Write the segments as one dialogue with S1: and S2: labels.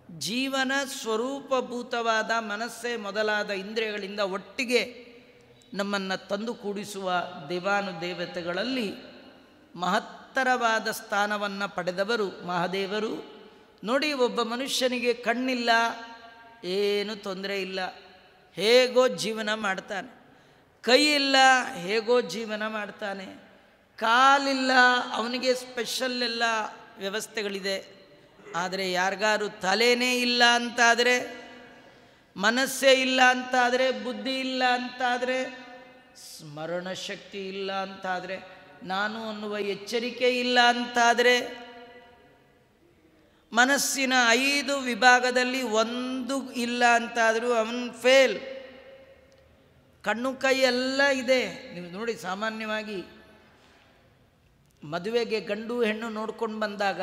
S1: ಜೀವನ ಸ್ವರೂಪಭೂತವಾದ ಮನಸ್ಸೇ ಮೊದಲಾದ ಇಂದ್ರಿಯಗಳಿಂದ ಒಟ್ಟಿಗೆ ನಮ್ಮನ್ನು ತಂದು ಕೂಡಿಸುವ ದೇವಾನುದೇವತೆಗಳಲ್ಲಿ ಮಹತ್ತರವಾದ ಸ್ಥಾನವನ್ನು ಪಡೆದವರು ಮಹಾದೇವರು. ನೋಡಿ, ಒಬ್ಬ ಮನುಷ್ಯನಿಗೆ ಕಣ್ಣಿಲ್ಲ, ಏನು ತೊಂದರೆ ಇಲ್ಲ, ಹೇಗೋ ಜೀವನ ಮಾಡ್ತಾನೆ. ಕೈ ಇಲ್ಲ, ಹೇಗೋ ಜೀವನ ಮಾಡ್ತಾನೆ. ಕಾಲಿಲ್ಲ, ಅವನಿಗೆ ಸ್ಪೆಷಲ್ ಎಲ್ಲ ವ್ಯವಸ್ಥೆಗಳಿದೆ. ಆದರೆ ಯಾರಿಗಾರು ತಲೆನೇ ಇಲ್ಲ ಅಂತಾದರೆ, ಮನಸ್ಸೇ ಇಲ್ಲ ಅಂತಾದರೆ, ಬುದ್ಧಿ ಇಲ್ಲ ಅಂತಾದರೆ, ಸ್ಮರಣ ಶಕ್ತಿ ಇಲ್ಲ ಅಂತಾದರೆ, ನಾನು ಅನ್ನುವ ಎಚ್ಚರಿಕೆ ಇಲ್ಲ ಅಂತಾದರೆ, ಮನಸ್ಸಿನ 5 ವಿಭಾಗದಲ್ಲಿ ಒಂದು ಇಲ್ಲ ಅಂತಾದರೂ ಅವನು ಫೇಲ್. ಕಣ್ಣು ಕೈ ಎಲ್ಲ ಇದೆ. ನೀವು ನೋಡಿ, ಸಾಮಾನ್ಯವಾಗಿ ಮದುವೆಗೆ ಗಂಡು ಹೆಣ್ಣು ನೋಡ್ಕೊಂಡು ಬಂದಾಗ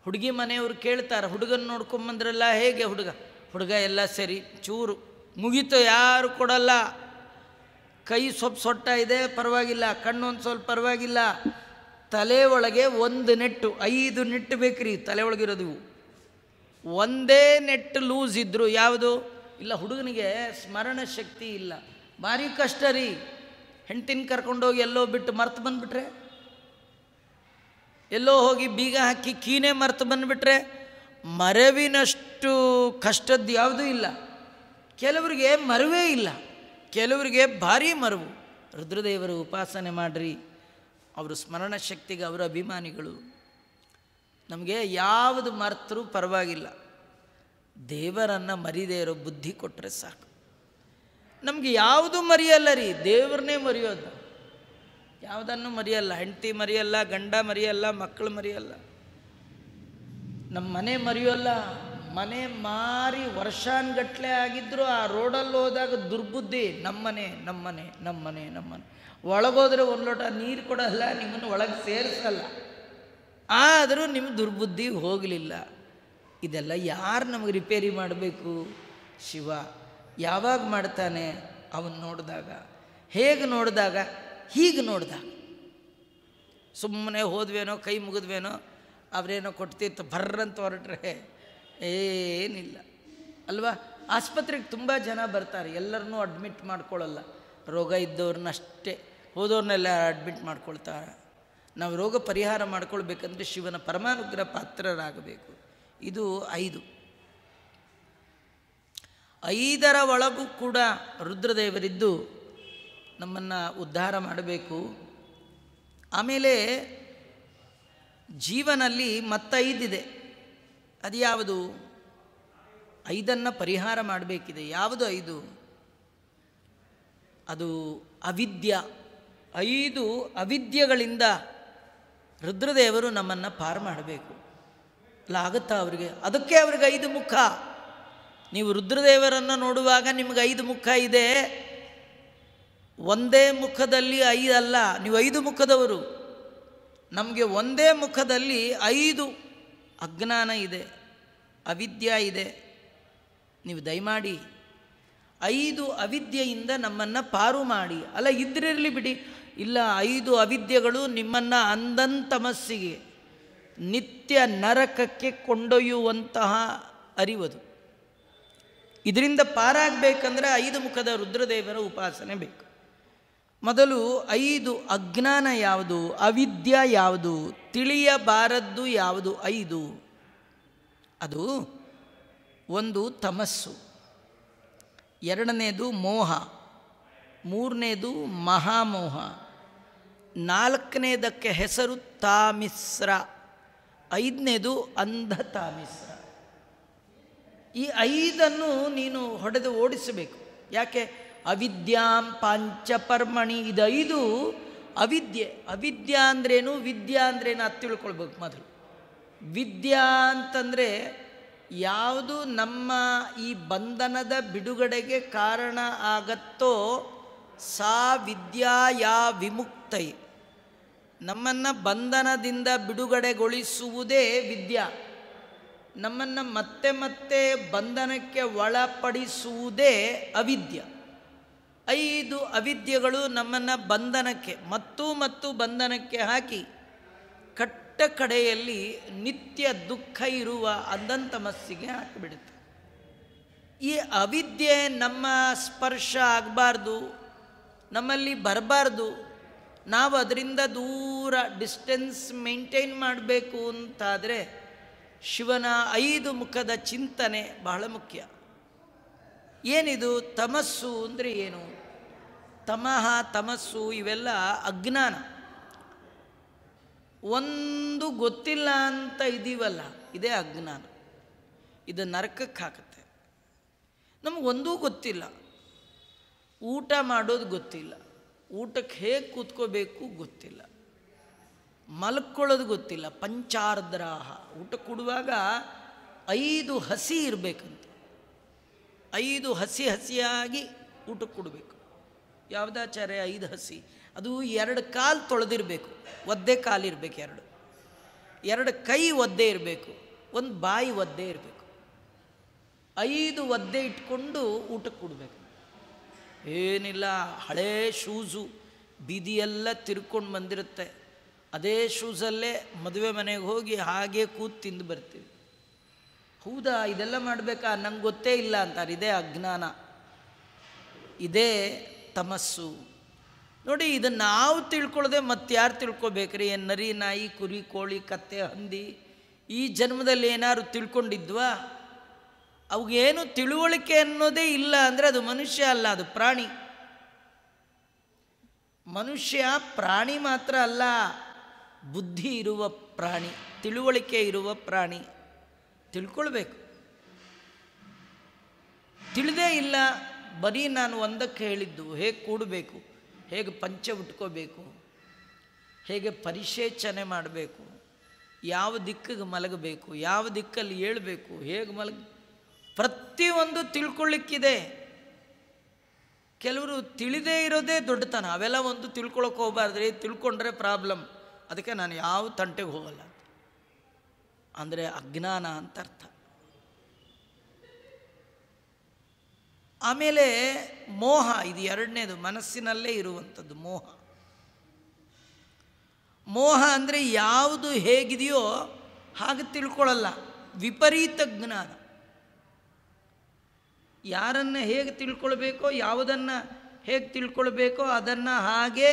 S1: ಹುಡುಗಿ ಮನೆಯವರು ಕೇಳ್ತಾರೆ, ಹುಡುಗನ ನೋಡ್ಕೊಂಬಂದ್ರಲ್ಲ, ಹೇಗೆ ಹುಡುಗ ಎಲ್ಲ ಸರಿ, ಚೂರು ಮುಗೀತು, ಯಾರು ಕೊಡಲ್ಲ. ಕೈ ಸ್ವಲ್ಪ ಸೊಟ್ಟ ಇದೆ, ಪರವಾಗಿಲ್ಲ. ಕಣ್ಣು ಒಂದು ಸ್ವಲ್ಪ ಪರವಾಗಿಲ್ಲ. ತಲೆ ಒಳಗೆ 1 ನೆಟ್ಟು 5 ನೆಟ್ಟು ಬೇಕ್ರಿ. ತಲೆ ಒಳಗಿರೋದು ಒಂದೇ ನೆಟ್ಟು ಲೂಸ್ ಇದ್ದರು ಯಾವುದು ಇಲ್ಲ. ಹುಡುಗನಿಗೆ ಸ್ಮರಣ ಶಕ್ತಿ ಇಲ್ಲ, ಭಾರಿ ಕಷ್ಟ ರೀ. ಹೆಂಡ್ತಿನ ಕರ್ಕೊಂಡೋಗಿ ಎಲ್ಲೋ ಬಿಟ್ಟು ಮರ್ತು ಬಂದುಬಿಟ್ರೆ, ಎಲ್ಲೋ ಹೋಗಿ ಬೀಗ ಹಾಕಿ ಕೀನೇ ಮರ್ತು ಬಂದುಬಿಟ್ರೆ, ಮರವಿನಷ್ಟು ಕಷ್ಟದ್ದು ಯಾವುದೂ ಇಲ್ಲ. ಕೆಲವರಿಗೆ ಮರವೇ ಇಲ್ಲ, ಕೆಲವರಿಗೆ ಭಾರಿ ಮರವು. ರುದ್ರದೇವರು ಉಪಾಸನೆ ಮಾಡಿರಿ, ಅವರು ಸ್ಮರಣ ಶಕ್ತಿಗೆ ಅವರ ಅಭಿಮಾನಿಗಳು. ನಮಗೆ ಯಾವುದು ಮರ್ತರೂ ಪರವಾಗಿಲ್ಲ, ದೇವರನ್ನು ಮರಿದೇ ಇರೋ ಬುದ್ಧಿ ಕೊಟ್ಟರೆ ಸಾಕು. ನಮಗೆ ಯಾವುದು ಮರೆಯಲ್ಲ ರೀ, ದೇವ್ರನ್ನೇ ಮರೆಯೋದು. ಯಾವುದನ್ನು ಮರೆಯಲ್ಲ. ಹೆಂಡತಿ ಮರೆಯಲ್ಲ, ಗಂಡ ಮರೆಯಲ್ಲ, ಮಕ್ಕಳು ಮರೆಯಲ್ಲ, ನಮ್ಮ ಮನೆ ಮರೆಯೋಲ್ಲ. ಮನೆ ಮಾರಿ ವರ್ಷಾನ್ಗಟ್ಲೆ ಆಗಿದ್ದರೂ ಆ ರೋಡಲ್ಲಿ ಹೋದಾಗ ದುರ್ಬುದ್ಧಿ, ನಮ್ಮನೆ ನಮ್ಮನೆ ನಮ್ಮನೆ ನಮ್ಮನೆ. ಒಳಗೋದ್ರೆ 1 ಲೋಟ ನೀರು ಕೊಡಲ್ಲ, ನಿಮ್ಮನ್ನು ಒಳಗೆ ಸೇರಿಸಲ್ಲ. ಆದರೂ ನಿಮ್ಮ ದುರ್ಬುದ್ಧಿ ಹೋಗಲಿಲ್ಲ. ಇದೆಲ್ಲ ಯಾರು ನಮಗೆ ರಿಪೇರಿ ಮಾಡಬೇಕು? ಶಿವ. ಯಾವಾಗ ಮಾಡ್ತಾನೆ? ಅವನು ನೋಡಿದಾಗ. ಹೇಗೆ ನೋಡಿದಾಗ? ಹೀಗೆ ನೋಡಿದಾಗ. ಸುಮ್ಮನೆ ಹೋದ್ವೇನೋ, ಕೈ ಮುಗಿದ್ವೇನೋ, ಅವರೇನೋ ಕೊಡ್ತಿತ್ತು ಬರ್ರಂತ ಹೊರಟ್ರೆ ಏನಿಲ್ಲ ಅಲ್ವಾ? ಆಸ್ಪತ್ರೆಗೆ ತುಂಬ ಜನ ಬರ್ತಾರೆ, ಎಲ್ಲರನ್ನೂ ಅಡ್ಮಿಟ್ ಮಾಡ್ಕೊಳ್ಳಲ್ಲ. ರೋಗ ಇದ್ದವ್ರನ್ನಷ್ಟೇ, ಹೋದವ್ರನ್ನೆಲ್ಲ ಅಡ್ಮಿಟ್ ಮಾಡ್ಕೊಳ್ತಾರೆ. ನಾವು ರೋಗ ಪರಿಹಾರ ಮಾಡ್ಕೊಳ್ಬೇಕಂದ್ರೆ ಶಿವನ ಪರಮಾನುಗ್ರಹ ಪಾತ್ರರಾಗಬೇಕು. ಇದು 5. 5ರ ಒಳಗೂ ಕೂಡ ರುದ್ರದೇವರಿದ್ದು ನಮ್ಮನ್ನು ಉದ್ಧಾರ ಮಾಡಬೇಕು. ಆಮೇಲೆ ಜೀವನಲ್ಲಿ ಮತ್ತೆ 5 ಇದೆ. ಅದು ಯಾವುದು? 5ನ್ನು ಪರಿಹಾರ ಮಾಡಬೇಕಿದೆ. ಯಾವುದು 5? ಅದು ಅವಿದ್ಯ. 5 ಅವಿದ್ಯೆಗಳಿಂದ ರುದ್ರದೇವರು ನಮ್ಮನ್ನು ಪಾರು ಮಾಡಬೇಕು. ಅಲ್ಲ, ಆಗುತ್ತಾ ಅವರಿಗೆ? ಅದಕ್ಕೆ ಅವ್ರಿಗೆ 5 ಮುಖ. ನೀವು ರುದ್ರದೇವರನ್ನು ನೋಡುವಾಗ ನಿಮಗೆ 5 ಮುಖ ಇದೆ. ಒಂದೇ ಮುಖದಲ್ಲಿ 5 ಅಲ್ಲ, ನೀವು 5 ಮುಖದವರು. ನಮಗೆ ಒಂದೇ ಮುಖದಲ್ಲಿ 5 ಅಜ್ಞಾನ ಇದೆ, ಅವಿದ್ಯ ಇದೆ. ನೀವು ದಯಮಾಡಿ 5 ಅವಿದ್ಯೆಯಿಂದ ನಮ್ಮನ್ನು ಪಾರು ಮಾಡಿ. ಅಲ್ಲ, ಇದ್ರಿರಲಿ ಬಿಡಿ. ಇಲ್ಲ, 5 ಅವಿದ್ಯೆಗಳು ನಿಮ್ಮನ್ನು ಅಂಧಂತಮಸ್ಸಿಗೆ, ನಿತ್ಯ ನರಕಕ್ಕೆ ಕೊಂಡೊಯ್ಯುವಂತಹ ಅರಿವದು. ಇದರಿಂದ ಪಾರಾಗಬೇಕಂದ್ರೆ 5 ಮುಖದ ರುದ್ರದೇವರ ಉಪಾಸನೆ ಬೇಕು. ಮೊದಲು 5 ಅಜ್ಞಾನ ಯಾವುದು? ಅವಿದ್ಯ ಯಾವುದು? ತಿಳಿಯಬಾರದ್ದು ಯಾವುದು? 5 ಅದು 1 ತಮಸ್ಸು, 2ನೇದು ಮೋಹ, 3ನೇದು ಮಹಾಮೋಹ, 4ನೇದಕ್ಕೆ ಹೆಸರು ತಾಮಿಸ್ರ, 5ನೇದು ಅಂಧತಾಮಿಸ್ರ. ಈ 5ಅನ್ನು ನೀನು ಹೊಡೆದು ಓಡಿಸಬೇಕು. ಯಾಕೆ? ಅವಿದ್ಯಾಂ ಪಾಂಚಪರ್ಮಣಿ. ಇದು 5 ಅವಿದ್ಯೆ. ಅವಿದ್ಯಾ ಅಂದ್ರೇನು, ವಿದ್ಯಾ ಅಂದ್ರೇನು ಅದು ತಿಳ್ಕೊಳ್ಬೇಕು ಮೊದಲು. ವಿದ್ಯಾ ಅಂತಂದರೆ ಯಾವುದು ನಮ್ಮ ಈ ಬಂಧನದ ಬಿಡುಗಡೆಗೆ ಕಾರಣ ಆಗತ್ತೋ ಸಾ ವಿದ್ಯಾ ಯಾ ವಿಮುಕ್ತೈ. ನಮ್ಮನ್ನು ಬಂಧನದಿಂದ ಬಿಡುಗಡೆಗೊಳಿಸುವುದೇ ವಿದ್ಯಾ. ನಮ್ಮನ್ನು ಮತ್ತೆ ಮತ್ತೆ ಬಂಧನಕ್ಕೆ ಒಳಪಡಿಸುವುದೇ ಅವಿದ್ಯ. 5 ಅವಿದ್ಯೆಗಳು ನಮ್ಮನ್ನು ಬಂಧನಕ್ಕೆ ಮತ್ತು ಬಂಧನಕ್ಕೆ ಹಾಕಿ ಕಟ್ಟ ಕಡೆಯಲ್ಲಿ ನಿತ್ಯ ದುಃಖ ಇರುವ ಅಂಧಂತಮಸ್ಸಿಗೆ ಹಾಕಿಬಿಡುತ್ತೆ. ಈ ಅವಿದ್ಯೆ ನಮ್ಮ ಸ್ಪರ್ಶ ಆಗಬಾರ್ದು, ನಮ್ಮಲ್ಲಿ ಬರಬಾರ್ದು, ನಾವು ಅದರಿಂದ ದೂರ ಡಿಸ್ಟೆನ್ಸ್ ಮೇಂಟೈನ್ ಮಾಡಬೇಕು ಅಂತಾದರೆ ಶಿವನ 5 ಮುಖದ ಚಿಂತನೆ ಬಹಳ ಮುಖ್ಯ. ಏನಿದು ತಮಸ್ಸು ಅಂದರೆ ಏನು? ತಮಃ, ತಮಸ್ಸು ಇವೆಲ್ಲ ಅಜ್ಞಾನ. ಒಂದು ಗೊತ್ತಿಲ್ಲ ಅಂತ ಇದೀವಲ್ಲ, ಇದೇ ಅಜ್ಞಾನ. ಇದು ನರಕಕ್ಕೆ ಹಾಕುತ್ತೆ. ನಮಗೊಂದೂ ಗೊತ್ತಿಲ್ಲ. ಊಟ ಮಾಡೋದು ಗೊತ್ತಿಲ್ಲ, ಊಟಕ್ಕೆ ಹೇಗೆ ಕೂತ್ಕೋಬೇಕು ಗೊತ್ತಿಲ್ಲ, ಮಲ್ಕೊಳ್ಳೋದು ಗೊತ್ತಿಲ್ಲ. ಪಂಚಾರ್ದ್ರಾಹ, ಊಟ ಕೊಡುವಾಗ 5 ಹಸಿ ಇರಬೇಕಂತ. 5 ಹಸಿಯಾಗಿ ಊಟಕ್ಕೆ ಕೊಡಬೇಕು. ಯಾವುದಾಚಾರ್ಯ 5 ಹಸಿ? ಅದು 2 ಕಾಲು ತೊಳೆದಿರಬೇಕು, ಒದ್ದೆ ಕಾಲಿರಬೇಕು, 2 ಕೈ ಒದ್ದೆ ಇರಬೇಕು, 1 ಬಾಯಿ ಒದ್ದೆ ಇರಬೇಕು. 5 ಒದ್ದೆ ಇಟ್ಕೊಂಡು ಊಟಕ್ಕೆ ಕೊಡಬೇಕು. ಏನಿಲ್ಲ, ಹಳೇ ಶೂಸು ಬೀದಿಯೆಲ್ಲ ತಿರ್ಕೊಂಡು ಬಂದಿರುತ್ತೆ, ಅದೇ ಶೂಸಲ್ಲೇ ಮದುವೆ ಮನೆಗೆ ಹೋಗಿ ಹಾಗೆ ಕೂತು ತಿಂದು ಬರ್ತೀವಿ. ಹೌದಾ, ಇದೆಲ್ಲ ಮಾಡಬೇಕಾ? ನಂಗೆ ಗೊತ್ತೇ ಇಲ್ಲ ಅಂತಾರೆ. ಇದೇ ಅಜ್ಞಾನ, ಇದೇ ತಮಸ್ಸು. ನೋಡಿ, ಇದನ್ನು ನಾವು ತಿಳ್ಕೊಳ್ಳದೆ ಮತ್ತಾರು ತಿಳ್ಕೊಬೇಕ್ರಿ? ಏನು ನರಿ, ನಾಯಿ, ಕುರಿ, ಕೋಳಿ, ಕತ್ತೆ, ಹಂದಿ ಈ ಜನ್ಮದಲ್ಲಿ ಏನಾದ್ರು ತಿಳ್ಕೊಂಡಿದ್ವಾ? ಅವಾಗೇನು ತಿಳುವಳಿಕೆ ಅನ್ನೋದೇ ಇಲ್ಲ ಅಂದರೆ ಅದು ಮನುಷ್ಯ ಅಲ್ಲ, ಅದು ಪ್ರಾಣಿ. ಮನುಷ್ಯ ಪ್ರಾಣಿ ಮಾತ್ರ ಅಲ್ಲ, ಬುದ್ಧಿ ಇರುವ ಪ್ರಾಣಿ, ತಿಳುವಳಿಕೆ ಇರುವ ಪ್ರಾಣಿ. ತಿಳ್ಕೊಳ್ಬೇಕು. ತಿಳಿದೇ ಇಲ್ಲ, ಬರೀ ನಾನು ಒಂದಕ್ಕೆ ಹೇಳಿದ್ದು, ಹೇಗೆ ಕೂಡಬೇಕು, ಹೇಗೆ ಪಂಚೆ ಉಟ್ಕೋಬೇಕು, ಹೇಗೆ ಪರಿಶೇಚನೆ ಮಾಡಬೇಕು, ಯಾವ ದಿಕ್ಕಿಗೆ ಮಲಗಬೇಕು, ಯಾವ ದಿಕ್ಕಲ್ಲಿ ಏಳಬೇಕು, ಹೇಗೆ ಪ್ರತಿಯೊಂದು ತಿಳ್ಕೊಳ್ಳಿಕ್ಕಿದೆ. ಕೆಲವರು ತಿಳಿದೇ ಇರೋದೇ ದೊಡ್ಡತನ. ಅವೆಲ್ಲ ಒಂದು ತಿಳ್ಕೊಳಕ್ಕೆ ಹೋಗಬಾರ್ದ್ರಿ, ತಿಳ್ಕೊಂಡ್ರೆ ಪ್ರಾಬ್ಲಮ್. ಅದಕ್ಕೆ ನಾನು ಯಾವ ತಂಟೆಗೆ ಹೋಗಲ್ಲ. ಅಂದರೆ ಅಜ್ಞಾನ ಅಂತ ಅರ್ಥ. ಆಮೇಲೆ ಮೋಹ, ಇದು 2ನೇದು, ಮನಸ್ಸಿನಲ್ಲೇ ಇರುವಂಥದ್ದು ಮೋಹ. ಮೋಹ ಅಂದರೆ ಯಾವುದು ಹೇಗಿದೆಯೋ ಹಾಗೆ ತಿಳ್ಕೊಳ್ಳಲ್ಲ, ವಿಪರೀತ ಜ್ಞಾನ. ಯಾರನ್ನು ಹೇಗೆ ತಿಳ್ಕೊಳ್ಬೇಕೋ, ಯಾವುದನ್ನು ಹೇಗೆ ತಿಳ್ಕೊಳ್ಬೇಕೋ ಅದನ್ನು ಹಾಗೆ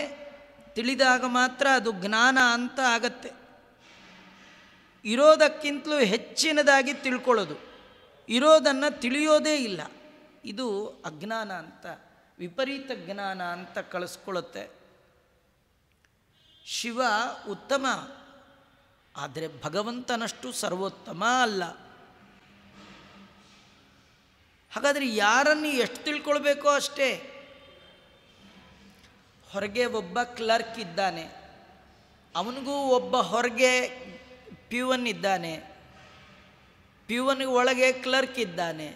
S1: ತಿಳಿದಾಗ ಮಾತ್ರ ಅದು ಜ್ಞಾನ ಅಂತ ಆಗತ್ತೆ. ಇರೋದಕ್ಕಿಂತಲೂ ಹೆಚ್ಚಿನದಾಗಿ ತಿಳ್ಕೊಳ್ಳೋದು, ಇರೋದನ್ನು ತಿಳಿಯೋದೇ ಇಲ್ಲ, ಇದು ಅಜ್ಞಾನ ಅಂತ, ವಿಪರೀತ ಜ್ಞಾನ ಅಂತ ಕಳಿಸ್ಕೊಳ್ಳುತ್ತೆ. ಶಿವ ಉತ್ತಮ, ಆದರೆ ಭಗವಂತನಷ್ಟು ಸರ್ವೋತ್ತಮ ಅಲ್ಲ. ಹಾಗಾದರೆ ಯಾರನ್ನು ಎಷ್ಟು ತಿಳ್ಕೊಳ್ಬೇಕೋ ಅಷ್ಟೇ. ಹೊರಗೆ ಒಬ್ಬ ಕ್ಲರ್ಕ್ ಇದ್ದಾನೆ, ಅವನಿಗೂ ಒಬ್ಬ ಹೊರಗೆ ಪ್ಯೂವನ್ ಇದ್ದಾನೆ, ಪ್ಯೂವನ್ಗೆ ಒಳಗೆ ಕ್ಲರ್ಕ್ ಇದ್ದಾನೆ,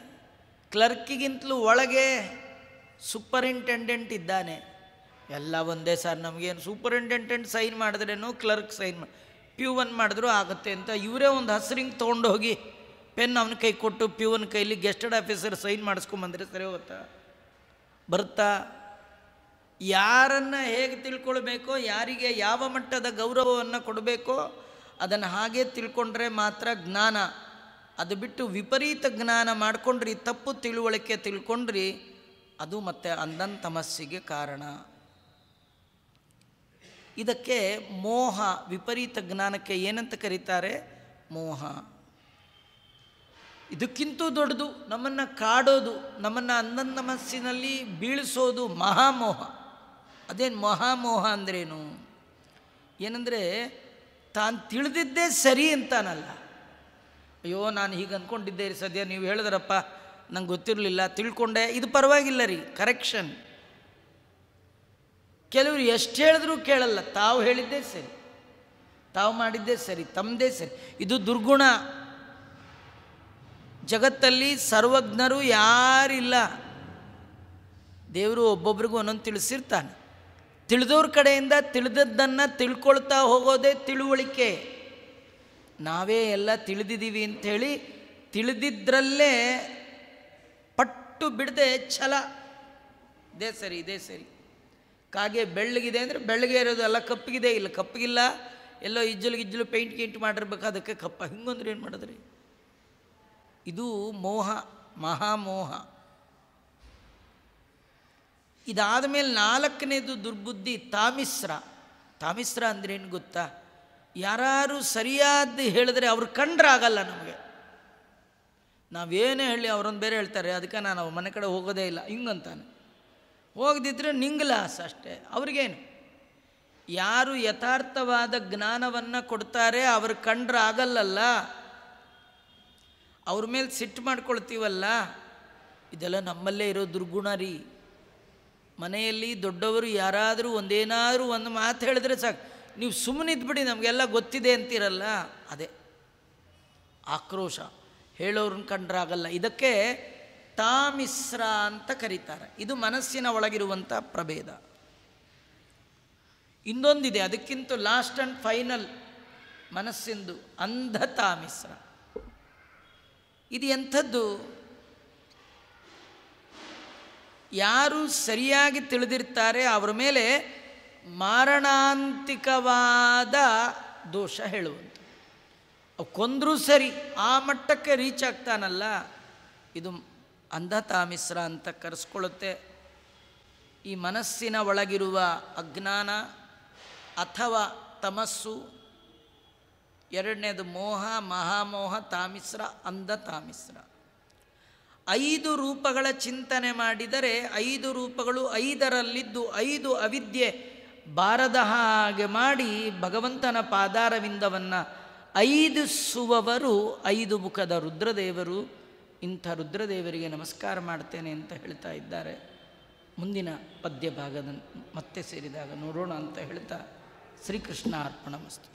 S1: ಕ್ಲರ್ಕಿಗಿಂತಲೂ ಒಳಗೆ ಸೂಪರಿಂಟೆಂಡೆಂಟ್ ಇದ್ದಾನೆ. ಎಲ್ಲ ಒಂದೇ ಸರ್, ನಮಗೇನು ಸೂಪರಿಂಟೆಂಡೆಂಟ್ ಸೈನ್ ಮಾಡಿದ್ರೇನು ಕ್ಲರ್ಕ್ ಸೈನ್ ಪ್ಯೂವನ್ ಮಾಡಿದ್ರೂ ಆಗುತ್ತೆ ಅಂತ ಇವರೇ ಒಂದು ಹಸ್ರಿಂಗ್ ತೊಗೊಂಡೋಗಿ ಪೆನ್ ಅವನ ಕೈ ಕೊಟ್ಟು ಪ್ಯೂವನ್ ಕೈಲಿ ಗೆಸ್ಟೆಡ್ ಆಫೀಸರ್ ಸೈನ್ ಮಾಡಿಸ್ಕೊಂಬಂದರೆ ಸರಿ ಹೋಗುತ್ತಾ? ಬರುತ್ತಾ? ಯಾರನ್ನು ಹೇಗೆ ತಿಳ್ಕೊಳ್ಬೇಕೋ, ಯಾರಿಗೆ ಯಾವ ಮಟ್ಟದ ಗೌರವವನ್ನು ಕೊಡಬೇಕೋ ಅದನ್ನು ಹಾಗೆ ತಿಳ್ಕೊಂಡ್ರೆ ಮಾತ್ರ ಜ್ಞಾನ. ಅದು ಬಿಟ್ಟು ವಿಪರೀತ ಜ್ಞಾನ ಮಾಡಿಕೊಂಡ್ರಿ, ತಪ್ಪು ತಿಳುವಳಿಕೆ ತಿಳ್ಕೊಂಡ್ರಿ, ಅದು ಮತ್ತೆ ಅಂಧಂತಮಸ್ಸಿಗೆ ಕಾರಣ. ಇದಕ್ಕೆ ಮೋಹ, ವಿಪರೀತ ಜ್ಞಾನಕ್ಕೆ ಏನಂತ ಕರೀತಾರೆ? ಮೋಹ. ಇದಕ್ಕಿಂತೂ ದೊಡ್ಡದು, ನಮ್ಮನ್ನು ಕಾಡೋದು, ನಮ್ಮನ್ನು ಅಂಧಂತಮಸ್ಸಿನಲ್ಲಿ ಬೀಳಿಸೋದು ಮಹಾಮೋಹ. ಅದೇನು ಮಹಾಮೋಹ ಅಂದ್ರೇನು? ಏನಂದರೆ ತಾನು ತಿಳಿದಿದ್ದೇ ಸರಿ ಅಂತಾನಲ್ಲ. ಅಯ್ಯೋ ನಾನು ಹೀಗೆ ಅಂದ್ಕೊಂಡಿದ್ದೆ ರೀ, ಸದ್ಯ ನೀವು ಹೇಳಿದ್ರಪ್ಪ ನಂಗೆ ಗೊತ್ತಿರಲಿಲ್ಲ, ತಿಳ್ಕೊಂಡೆ, ಇದು ಪರವಾಗಿಲ್ಲ ರೀ, ಕರೆಕ್ಷನ್. ಕೆಲವರು ಎಷ್ಟು ಹೇಳಿದ್ರೂ ಕೇಳಲ್ಲ, ತಾವು ಹೇಳಿದ್ದೇ ಸರಿ, ತಾವು ಮಾಡಿದ್ದೇ ಸರಿ, ತಮ್ಮದೇ ಸರಿ. ಇದು ದುರ್ಗುಣ. ಜಗತ್ತಲ್ಲಿ ಸರ್ವಜ್ಞರು ಯಾರಿಲ್ಲ. ದೇವರು ಒಬ್ಬೊಬ್ರಿಗೂ ಒಂದೊಂದು ತಿಳಿಸಿರ್ತಾನೆ. ತಿಳಿದವ್ರ ಕಡೆಯಿಂದ ತಿಳಿದದ್ದನ್ನು ತಿಳ್ಕೊಳ್ತಾ ಹೋಗೋದೇ ತಿಳುವಳಿಕೆ. ನಾವೇ ಎಲ್ಲ ತಿಳಿದಿದ್ದೀವಿ ಅಂಥೇಳಿ ತಿಳಿದಿದ್ದರಲ್ಲೇ ಪಟ್ಟು ಬಿಡದೆ ಛಲ, ಇದೇ ಸರಿ, ಇದೇ ಸರಿ. ಕಾಗೆ ಬೆಳ್ಳಗಿದೆ ಅಂದರೆ ಬೆಳ್ಳಗೆ ಇರೋದು, ಅಲ್ಲ ಕಪ್ಪಗಿದೆ, ಇಲ್ಲ ಕಪ್ಪಗಿಲ್ಲ, ಎಲ್ಲೋ ಇಜ್ಜಲು ಪೇಂಟ್ ಗೀಂಟ್ ಮಾಡಿರ್ಬೇಕು, ಅದಕ್ಕೆ ಕಪ್ಪ. ಹಿಂಗಂದ್ರೆ ಏನು ಮಾಡಿದ್ರಿ? ಇದು ಮೋಹ, ಮಹಾಮೋಹ. ಇದಾದ ಮೇಲೆ 4ನೇದು ದುರ್ಬುದ್ಧಿ ತಾಮಿಸ್ರ. ತಾಮಿಸ್ರ ಅಂದ್ರೇನು ಗೊತ್ತಾ? ಯಾರು ಸರಿಯಾದ ಹೇಳಿದ್ರೆ ಅವ್ರು ಕಂಡ್ರಾಗಲ್ಲ ನಮಗೆ. ನಾವೇನೇ ಹೇಳಿ ಅವರೊಂದು ಬೇರೆ ಹೇಳ್ತಾರೆ, ಅದಕ್ಕೆ ನಾನು ಅವ್ರ ಮನೆ ಕಡೆ ಹೋಗೋದೇ ಇಲ್ಲ ಹಿಂಗಂತಾನೆ. ಹೋಗದಿದ್ರೆ ನಿಂಗಲಾಸ ಅಷ್ಟೇ. ಅವ್ರಿಗೇನು? ಯಾರು ಯಥಾರ್ಥವಾದ ಜ್ಞಾನವನ್ನು ಕೊಡ್ತಾರೆ ಅವ್ರು ಕಂಡ್ರಾಗಲ್ಲಲ್ಲ, ಅವ್ರ ಮೇಲೆ ಸಿಟ್ಟು ಮಾಡ್ಕೊಳ್ತೀವಲ್ಲ, ಇದೆಲ್ಲ ನಮ್ಮಲ್ಲೇ ಇರೋ ದುರ್ಗುಣ ರೀ. ಮನೆಯಲ್ಲಿ ದೊಡ್ಡವರು ಯಾರಾದರೂ ಒಂದೇನಾದರೂ ಒಂದು ಮಾತು ಹೇಳಿದ್ರೆ ಸಾಕು, ನೀವು ಸುಮ್ಮನಿದ್ಬಿಡಿ ನಮಗೆಲ್ಲ ಗೊತ್ತಿದೆ ಅಂತೀರಲ್ಲ, ಅದೇ ಆಕ್ರೋಶ. ಹೇಳೋರನ್ನ ಕಂಡ್ರಾಗಲ್ಲ. ಇದಕ್ಕೆ ತಾಮಿಸ್ರ ಅಂತ ಕರೀತಾರೆ. ಇದು ಮನಸ್ಸಿನ ಒಳಗಿರುವಂಥ ಪ್ರಭೇದ. ಇನ್ನೊಂದಿದೆ, ಅದಕ್ಕಿಂತ ಲಾಸ್ಟ್ ಆ್ಯಂಡ್ ಫೈನಲ್ ಮನಸ್ಸಿಂದು, ಅಂಧ ತಾಮಿಸ್ರ. ಇದು ಎಂಥದ್ದು? ಯಾರು ಸರಿಯಾಗಿ ತಿಳಿದಿರ್ತಾರೆ ಅವರ ಮೇಲೆ ಮಾರಣಾಂತಿಕವಾದ ದೋಷ ಹೇಳುವಂಥ, ಕೊಂದರೂ ಸರಿ ಆ ಮಟ್ಟಕ್ಕೆ ರೀಚ್ ಆಗ್ತಾನಲ್ಲ, ಇದು ಅಂಧತಾಮಿಸ್ರ ಅಂತ ಕರೆಸ್ಕೊಳ್ಳುತ್ತೆ. ಈ ಮನಸ್ಸಿನ ಒಳಗಿರುವ ಅಜ್ಞಾನ ಅಥವಾ ತಮಸ್ಸು, ಎರಡನೇದು ಮೋಹ, ಮಹಾಮೋಹ, ತಾಮಿಸ್ರ, ಅಂಧತಾಮಿಸ್ರ. 5 ರೂಪಗಳ ಚಿಂತನೆ ಮಾಡಿದರೆ 5 ರೂಪಗಳು 5ರಲ್ಲಿದ್ದು 5 ಅವಿದ್ಯೆ ಬಾರದ ಹಾಗೆ ಮಾಡಿ ಭಗವಂತನ ಪಾದಾರವಿಂದವನ್ನು 5 ಸುವವರು 5 ಮುಖದ ರುದ್ರದೇವರು. ಇಂಥ ರುದ್ರದೇವರಿಗೆ ನಮಸ್ಕಾರ ಮಾಡ್ತೇನೆ ಅಂತ ಹೇಳ್ತಾ ಇದ್ದಾರೆ. ಮುಂದಿನ ಪದ್ಯ ಭಾಗದ ಮತ್ತೆ ಸೇರಿದಾಗ ನೋಡೋಣ ಅಂತ ಹೇಳ್ತಾ ಶ್ರೀಕೃಷ್ಣ ಅರ್ಪಣಮಸ್ತು.